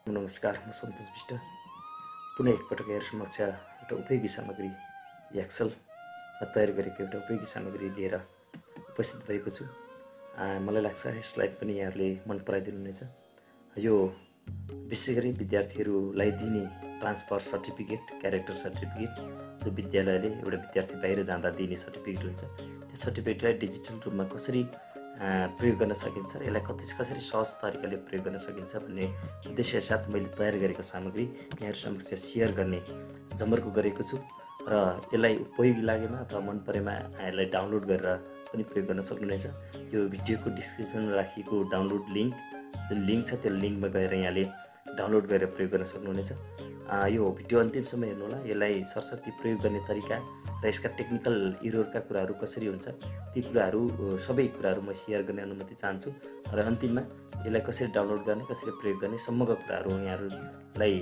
नमस्कार, म सन्तोष बिष्ट पुनः एकपटक यहाँहरु समक्ष एउटा उपयोगी सामग्री एक्सेलमा तयार गरेको एउटा उपयोगी सामग्री लिएर उपस्थित भएको छु। मलाई लाग्छ यसलाई पनि यहाँहरुले मन पराइदिनुहुनेछ। यो विशेष गरी विद्यार्थीहरूलाई दिने ट्रान्सफर सर्टिफिकेट, क्यारेक्टर सर्टिफिकेट, जो विद्यालयले एउटा विद्यार्थी बाहिर जाँदा दिने सर्टिफिकेट हुन्छ, त्यो सर्टिफिकेटलाई डिजिटल रूपमा कसरी प्रयोग गर्न सकिन्छ र यसलाई कसरी सहज तरिकाले प्रयोग गर्न सकिन्छ भन्ने उद्देश्य साथ मैले तयार गरेको सामग्री यहाँहरु समक्ष शेयर गर्ने जमर्को गरेको छु र यसलाई उपयोगी लागेमा अथवा मन परेमा यसलाई डाउनलोड गरेर पनि प्रयोग गर्न सक्नुहुनेछ। यो भिडियोको डिस्क्रिप्सनमा राखिएको डाउनलोड लिंक छ, त्यो लिंकमा गएर यहाँले डाउनलोड गरेर प्रयोग गर्न सक्नुहुनेछ। यो भिडियो अन्तिमसम्म हेर्नु होला। यसलाई सरसर्ती प्रयोग गर्ने तरिका र यसका टेक्निकल एररका कुराहरू कसरी हुन्छ, ती कुराहरू सबै कुराहरू म शेयर गर्ने अनुमति चाहन्छु र अन्तिममा यसलाई कसरी डाउनलोड गर्ने, कसरी प्रयोग गर्ने सम्मका कुराहरू यहाँहरुलाई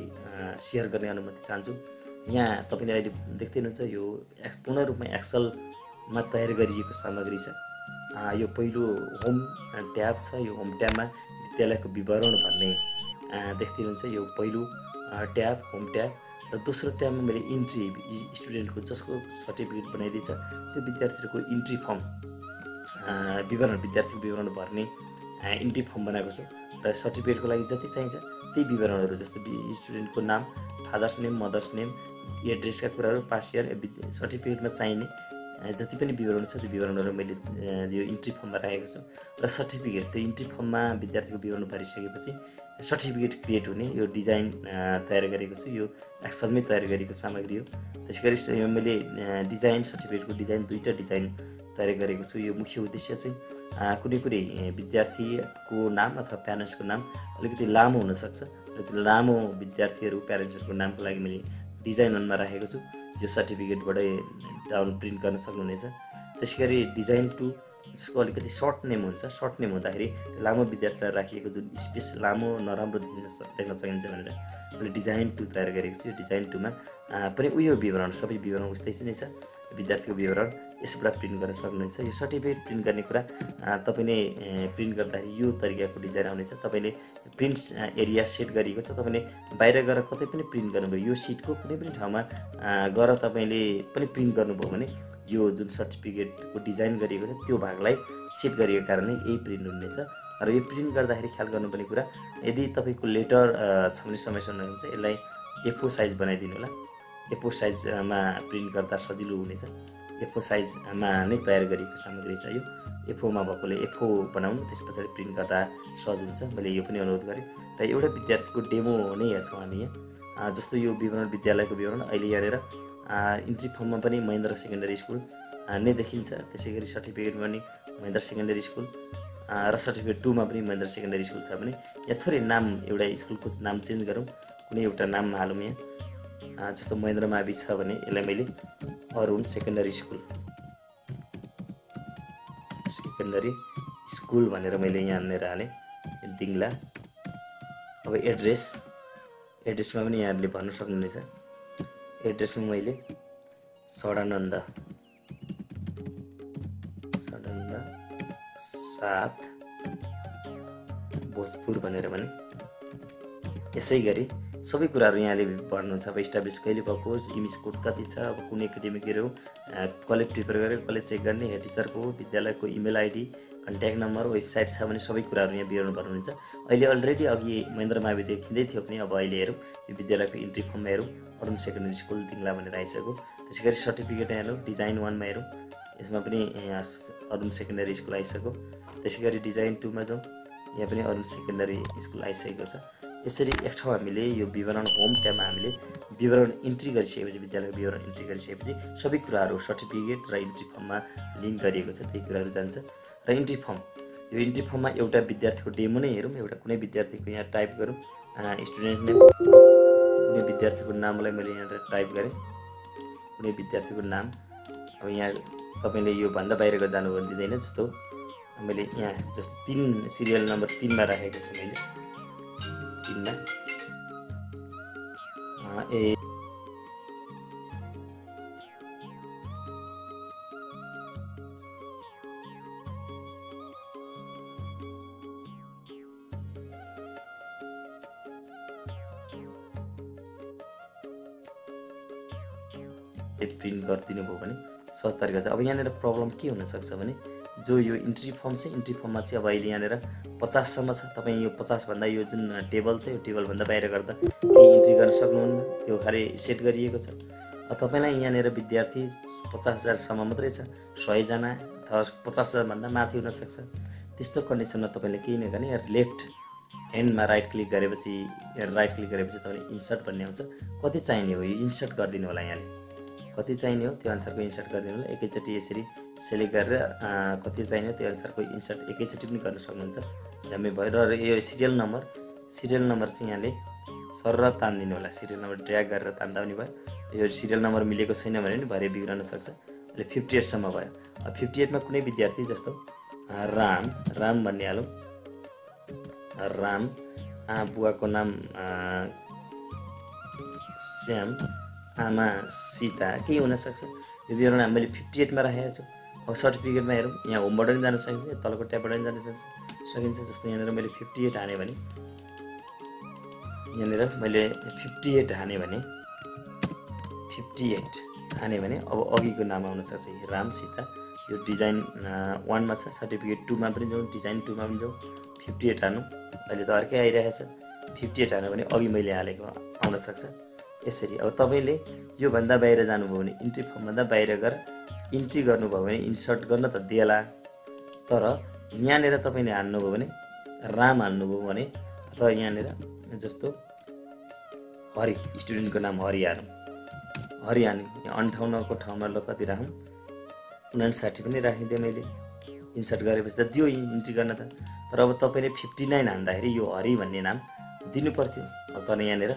शेयर गर्ने अनुमति चाहन्छु। यहाँ तपाईले अहिले देख्दै हुनुहुन्छ यो पूर्ण रूपमा एक्सेलमा तयार गरिएको सामग्री छ। यो पहिलो होम ट्याब छ। यो होम ट्याबमा विद्यालयको विवरण भन्ने देख्दै हुनुहुन्छ। यो पहिलो ट्याब होम ट्याब र दोस्रो ट्याबमा मैले इन्ट्री स्टुडेन्टको जसको सर्टिफिकेट बनाइदिन्छ त्यो विद्यार्थीको इन्ट्री फर्म विवरण, विद्यार्थीको विवरण भर्ने इन्ट्री फर्म बनाएको छु र सर्टिफिकेटको लागि जति चाहिन्छ त्यही विवरणहरू जस्तो स्टुडेन्टको नाम, फादर्स नेम, मदर्स नेम, एड्रेसका कुराहरू, पास इयर, सर्टिफिकेटमा चाहिने जति पनि विवरण छ त्यो विवरणहरू मैले यो इन्ट्री फर्ममा राखेको छु र सर्टिफिकेट त्यो इन्ट्री फर्ममा विद्यार्थीको विवरण भरिसकेपछि सर्टिफिकेट क्रिएट हुने यो डिजाइन तयार गरेको छु। यो एक्सेलमै तयार गरेको सामग्री हो। त्यसैगरी मैले डिजाइन सर्टिफिकेटको डिजाइन दुईटा डिजाइन तयार गरेको छु। यो मुख्य उद्देश्य चाहिँ कुनै विद्यार्थीको नाम अथवा प्यारेन्ट्सको नाम अलिकति लामो हुन सक्छ र त्यो लामो विद्यार्थीहरू प्यारेन्ट्सहरूको नामको लागि मैले डिजाइन अनमा राखेको छु। यो सर्टिफिकेटबाटै डाउन प्रिन्ट गर्न सक्नुहुनेछ। त्यसैगरी डिजाइन 2 जसको अलिकति सर्ट नेम हुन्छ। सर्ट नेम हुँदाखेरि लामो विद्यार्थीलाई राखिएको जुन स्पेस लामो नराम्रो देख्न सकिन्छ भनेर मैले डिजाइन 2 तयार गरेको छु। यो डिजाइन 2 मा पनि उयो विवरण सबै विवरण उस्तै नै छ। विद्यार्थीको विवरण यसबाट प्रिन्ट गर्न सक्नुहुन्छ। यो सर्टिफिकेट प्रिन्ट गर्ने कुरा तपाईले प्रिन्ट गर्दाखेरि यो तरिकाको डिजाइन आउनेछ। तपाईले प्रिन्ट एरिया सेट गरिएको छ। तपाईले बाहिर गएर कतै पनि प्रिन्ट गर्नुभयो, यो सिटको कुनै पनि ठाउँमा गएर तपाईले पनि प्रिन्ट गर्नुभयो भने यो जुन सर्टिफिकेटको डिजाइन गरिएको छ त्यो भागलाई सेट गरिएको कारणले यही प्रिन्ट हुनेछ। र यो प्रिन्ट गर्दाखेरि ख्याल गर्नुपर्ने कुरा, यदि तपाईको लेटर छ भने समस्या नहुन्छ, यसलाई A4 साइज बनाइदिनु होला। A4 साइजमा प्रिन्ट गर्दा सजिलो हुनेछ। A4 साइजमा नै तयार गरिएको सामग्री छ। यो A4 मा भएकोले A4 बनाउनु, त्यसपछि प्रिन्ट गर्दा सहज हुन्छ। मैले यो पनि अनुरोध गरेँ र एउटा विद्यार्थीको डेमो नै हेर्छौँ हामी यहाँ। जस्तो यो विवरण, विद्यालयको विवरण अहिले यहाँनिर इन्ट्री फर्ममा पनि महेन्द्र सेकेन्डरी स्कुल नै देखिन्छ। त्यसैगरी सर्टिफिकेटमा पनि महेन्द्र सेकेन्डरी स्कुल र सर्टिफिकेट 2 मा पनि महेन्द्र सेकेन्डरी स्कुल छ भने यहाँ थोरै नाम, एउटा स्कुलको नाम चेन्ज गरौँ, कुनै एउटा नाम हालौँ यहाँ। जस्तो महेन्द्र मावि छ भने यसलाई मैले अरुण सेकेन्डरी स्कुल भनेर मैले यहाँनिर हालेँ, दिङला। अब एड्रेसमा पनि यहाँहरूले भन्न सक्नुहुनेछ। एड्रेसमा मैले सडानन्द 7 भोजपुर भनेर भने यसै गरी सबै कुराहरू यहाँले भर्नुहुन्छ। अब इस्टाब्लिस कहिले भएको, इमेज कोड कति छ, अब कुन एकाडेमिक इयर हो, कलेज प्रिपेयर गरेर कलेज चेक गर्ने, हेड टिचरको, विद्यालयको email ID, contact number, website छ भने सबै कुराहरू यहाँ विवरण भर्नुहुन्छ। अहिले अलरेडी अघि महेन्द्र मावि देखिँदै थियो पनि अब अहिले हेरौँ यो विद्यालयको इन्ट्री फर्ममा हेरौँ, अरुण सेकेन्डरी स्कुल दिङला भनेर आइसक्यो। त्यसैगरी सर्टिफिकेट हेरौँ, डिजाइन 1 मा हेरौँ, यसमा पनि अरुण सेकेन्डरी स्कुल आइसक्यो। त्यसैगरी डिजाइन 2 मा जाउँ, यहाँ पनि अरुण सेकेन्डरी स्कुल आइसकेको छ। यसरी एक ठाउँ हामीले यो विवरण होम ट्याबमा हामीले विवरण इन्ट्री गरिसकेपछि, विद्यालयको विवरण इन्ट्री गरिसकेपछि सबै कुराहरू सर्टिफिकेट र इन्ट्री फर्ममा लिङ्क गरिएको छ, त्यही कुराहरू जान्छ। र इन्ट्री फर्म, यो इन्ट्री फर्ममा एउटा विद्यार्थीको डेमो नै हेरौँ। एउटा कुनै विद्यार्थीको यहाँ टाइप गरौँ, स्टुडेन्ट नेम, कुनै विद्यार्थीको नामलाई मैले यहाँ टाइप गरेँ, कुनै विद्यार्थीको नाम। अब यहाँ तपाईँले यो भन्दा बाहिर जानु दिँदैन। जस्तो मैले यहाँ जस्तो 3 सिरियल नम्बर 3 मा राखेको छु मैले 3 मा प्रिन्ट गरिदिनु भयो भने सहज तरिका छ। अब यहाँनिर प्रब्लम के हुनसक्छ भने जो यो इन्ट्री फर्म छ, इन्ट्री फर्ममा चाहिँ अब अहिले यहाँनिर 50 सम्म छ। तपाईँ यो 50 भन्दा यो जुन टेबल छ यो टेबलभन्दा बाहिर गर्दा केही इन्ट्री गर्न सक्नुहुन्न, त्यो खालि सेट गरिएको छ। तपाईँलाई यहाँनिर विद्यार्थी 50,000 सम्म मात्रै छ, 100 जना अथवा 50,000 भन्दा माथि हुनसक्छ। त्यस्तो कन्डिसनमा तपाईँले केही नगर्ने लेफ्ट ह्यान्डमा राइट क्लिक गरेपछि तपाईँले इन्सर्ट भन्ने आउँछ। कति चाहिने हो यो इन्सर्ट गरिदिनु होला, यहाँले कति चाहिने हो त्यो अनुसारको इन्सर्ट गरिदिनु होला। एकैचोटि यसरी सेलेक्ट गरेर कति चाहिने हो त्यो अनुसारको इन्सर्ट एकैचोटि पनि गर्न सक्नुहुन्छ, झ्याम्मै भयो। र यो सिरियल नम्बर चाहिँ यहाँले सरर तानिदिनु होला, सिरियल नम्बर ड्र्याग गरेर तान्दा पनि भयो। यो सिरियल नम्बर मिलेको छैन भने पनि भरे बिग्रन सक्छ। अहिले 58 सम्म भयो। 58 मा कुनै विद्यार्थी जस्तो राम भन्ने हालौँ, राम, बुवाको नाम श्याम, आमा सीता, केही हुनसक्छ। यो विवरण मैले 58 मा राखेको छु। अब सर्टिफिकेटमा हेरौँ, यहाँ होमबाट पनि जान सकिन्छ, तलको ट्याबबाट पनि जान सकिन्छ। जस्तो यहाँनिर मैले 58 हाने भने अब अघिको नाम आउन सक्छ राम सीता। यो डिजाइन 1 मा छ, सर्टिफिकेट 2 मा पनि जाउँ, डिजाइन 2 मा पनि जाउँ। 58 हानौँ, अहिले त अर्कै आइरहेको छ। 58 हान्यो भने अघि मैले हालेको आउन सक्छ यसरी। अब तपाईँले योभन्दा बाहिर जानुभयो भने इन्ट्री फर्मभन्दा बाहिर गएर इन्ट्री गर्नुभयो भने इन्सर्ट गर्न त दिएला, तर यहाँनिर तपाईँले हान्नुभयो भने राम हान्नुभयो भने अथवा यहाँनिर जस्तो हरि, स्टुडेन्टको नाम हरि हानौँ, हरि हान्यो। यहाँ 58 को ठाउँमा ल कति राखौँ, 59 पनि राखिदिएँ मैले। इन्सर्ट गरेपछि त दियो इन्ट्री गर्न त, तर अब तपाईँले 59 हान्दाखेरि यो हरि भन्ने नाम दिनु पर्थ्यो। अब तर यहाँनिर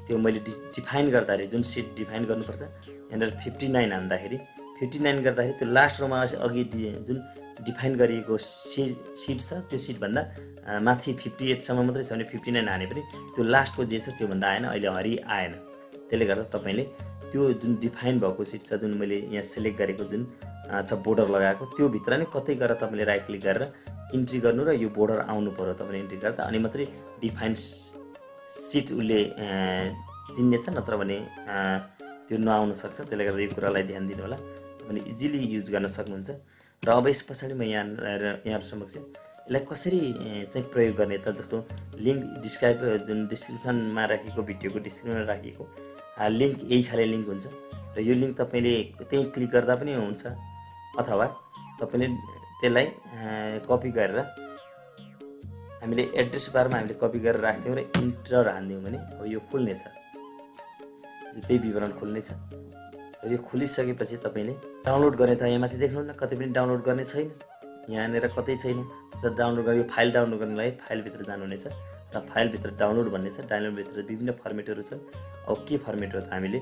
त्यो मैले डिफाइन गर्दाखेरि जुन सिट डिफाइन गर्नुपर्छ, यहाँनिर 59 हान्दाखेरि त्यो लास्ट रोमा अघि जुन डिफाइन गरिएको सिट छ त्यो सिटभन्दा माथि 58 सम्म मात्रै छ भने 59 हाने पनि त्यो लास्टको जे छ त्योभन्दा आएन, अहिले हरि आएन। त्यसले गर्दा तपाईँले त्यो जुन डिफाइन भएको सिट छ, जुन मैले यहाँ सेलेक्ट गरेको जुन छ बोर्डर लगाएको, त्यो भित्र नै कतै गरेर तपाईँले राइट क्लिक गरेर इन्ट्री गर्नु र यो बोर्डर आउनु पर्यो तपाईँले इन्ट्री गर्दा, अनि मात्रै डिफाइन सिट उसले चिन्नेछ, नत्र भने त्यो नआउन सक्छ। त्यसले गर्दा यो कुरालाई ध्यान दिनु होला, तपाईँले इजिली युज गर्न सक्नुहुन्छ। र अब यस पछाडि म यहाँहरू समक्ष यसलाई कसरी चाहिँ प्रयोग गर्ने त, जस्तो लिङ्क जुन डिस्क्रिप्सनमा राखेको भिडियोको डिस्क्रिप्सनमा राखिएको लिङ्क यही खाले लिङ्क हुन्छ र यो लिङ्क तपाईँले त्यहीँ क्लिक गर्दा पनि हुन्छ, अथवा तपाईँले त्यसलाई कपी गरेर हामीले एड्रेस बारमा हामीले कपी गरेर राख्थ्यौँ र इन्टर हान्दियौँ भने अब यो खुल्नेछ, त्यही विवरण खुल्नेछ। र यो खुलिसकेपछि तपाईँले डाउनलोड गर्ने त यहाँ माथि देख्नुहुन्न कतै पनि डाउनलोड गर्ने छैन, यहाँनिर कतै छैन। डाउनलोड गर्ने, यो फाइल डाउनलोड गर्नलाई फाइलभित्र जानुहुनेछ र फाइलभित्र डाउनलोड भन्ने छ। डाउनलोडभित्र विभिन्न फर्मेटहरू छन्। अब के फर्मेट हो त, हामीले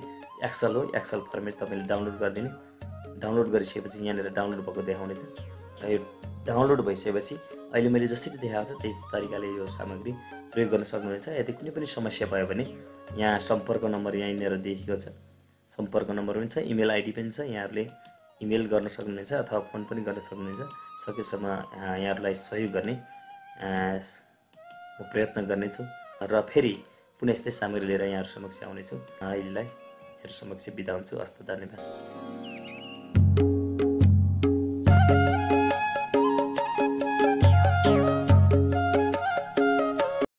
एक्सल हो, एक्सल फर्मेट तपाईँले डाउनलोड गरिदिने। डाउनलोड गरिसकेपछि यहाँनिर डाउनलोड भएको देखाउनेछ र यो डाउनलोड भइसकेपछि अहिले मैले जसरी देखाएको छ त्यही तरिकाले यो सामग्री प्रयोग गर्न सक्नुहुनेछ। यदि कुनै पनि समस्या भयो भने यहाँ सम्पर्क नम्बर यहीँनिर देखेको छ, सम्पर्क नम्बर पनि छ, इमेल आइडी पनि छ, यहाँहरूले इमेल गर्न सक्नुहुनेछ अथवा फोन पनि गर्न सक्नुहुनेछ। सकेसम्म यहाँहरूलाई सहयोग गर्ने म प्रयत्न गर्नेछु र फेरि पुनः यस्तै सामग्री लिएर यहाँहरू समक्ष आउनेछु। अहिलेलाई यहाँहरू समक्ष बिदा हुन्छु। हस्त, धन्यवाद।